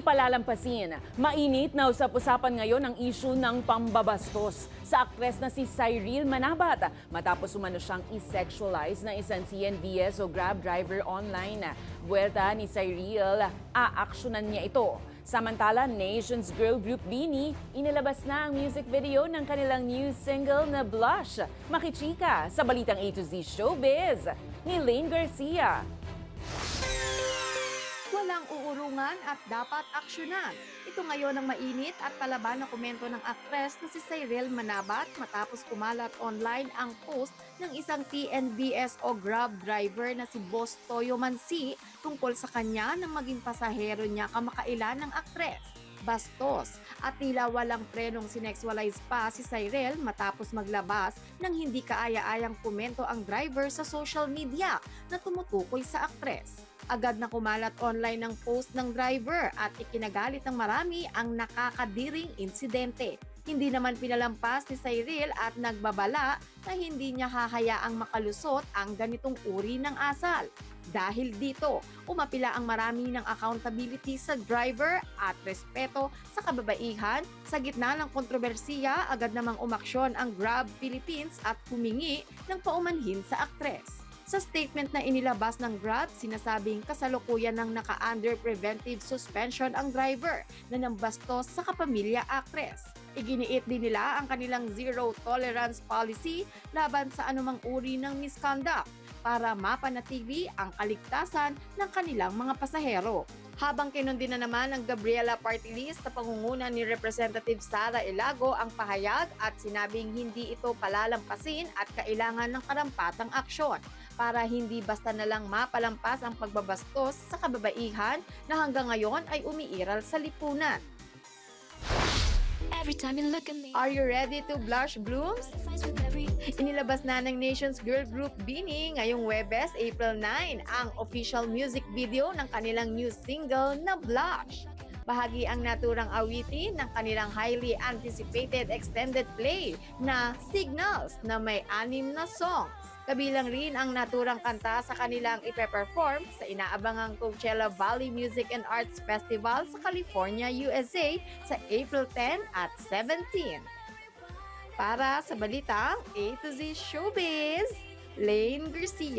Hindi palalampasin. Mainit na usap-usapan ngayon ang issue ng pambabastos sa aktres na si Cyril Manabat matapos umano siyang i-sexualize na isang CNVS o Grab driver online. Buwelta ni Cyril, aaksyonan niya ito. Samantala, Nations girl group BINI, inilabas na ang music video ng kanilang new single na Blush. Makichika sa Balitang A to Z Showbiz ni Lane Garcia. Walang uurungan at dapat aksyonan. Ito ngayon ang mainit at palaban na komento ng aktres na si Cyril Manabat matapos kumalat online ang post ng isang TNVS o Grab driver na si Boss Toyo Mansi tungkol sa kanya na maging pasahero niya kamakailan ng aktres. Bastos at tila walang prenong sinexualize pa si Cyril matapos maglabas ng hindi kaaya-ayang komento ang driver sa social media na tumutukoy sa aktres. Agad na kumalat online ang post ng driver at ikinagalit ng marami ang nakakadiring insidente. Hindi naman pinalampas ni Cyril at nagbabala na hindi niya hahayaang makalusot ang ganitong uri ng asal. Dahil dito, umapila ang marami ng accountability sa driver at respeto sa kababaihan. Sa gitna ng kontrobersiya, agad namang umaksyon ang Grab Philippines at humingi ng paumanhin sa aktres. Sa statement na inilabas ng Grab, sinasabing kasalukuyan ng naka-under preventive suspension ang driver na nambastos sa kapamilya aktres. Iginiit din nila ang kanilang zero tolerance policy laban sa anumang uri ng misconduct para mapanatili ang kaligtasan ng kanilang mga pasahero. Habang kinundi na naman ng Gabriela Party List sa pangunguna ni Representative Sara Ilago ang pahayag at sinabing hindi ito palalampasin at kailangan ng karampatang aksyon para hindi basta na lang mapalampas ang pagbabastos sa kababaihan na hanggang ngayon ay umiiral sa lipunan. Every time you look at me, Are you ready to blush blooms? fights with every Inilabas na ng Nations girl group BINI ngayong Huwebes, April 9, ang official music video ng kanilang new single na Blush. Bahagi ang naturang awitin ng kanilang highly anticipated extended play na Signals na may 6 na songs. Kabilang rin ang naturang kanta sa kanilang ipe-perform sa inaabangang Coachella Valley Music and Arts Festival sa California, USA sa April 10 at 17. Para sa Balitang A to Z Showbiz, Lane Garcia.